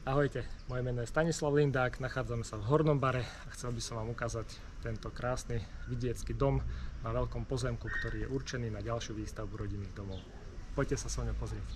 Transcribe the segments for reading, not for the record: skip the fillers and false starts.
Ahojte, moje meno je Stanislav Lindák, nachádzame sa v Hornom Bare a chcel by som vám ukázať tento krásny vidiecký dom na veľkom pozemku, ktorý je určený na ďalšiu výstavbu rodinných domov. Poďte sa so mnou pozrieť.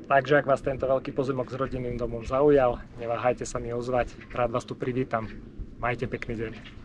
Takže ak vás tento veľký pozemok s rodinným domom zaujal, neváhajte sa mi ozvať, rád vás tu privítam. Majte pekný deň.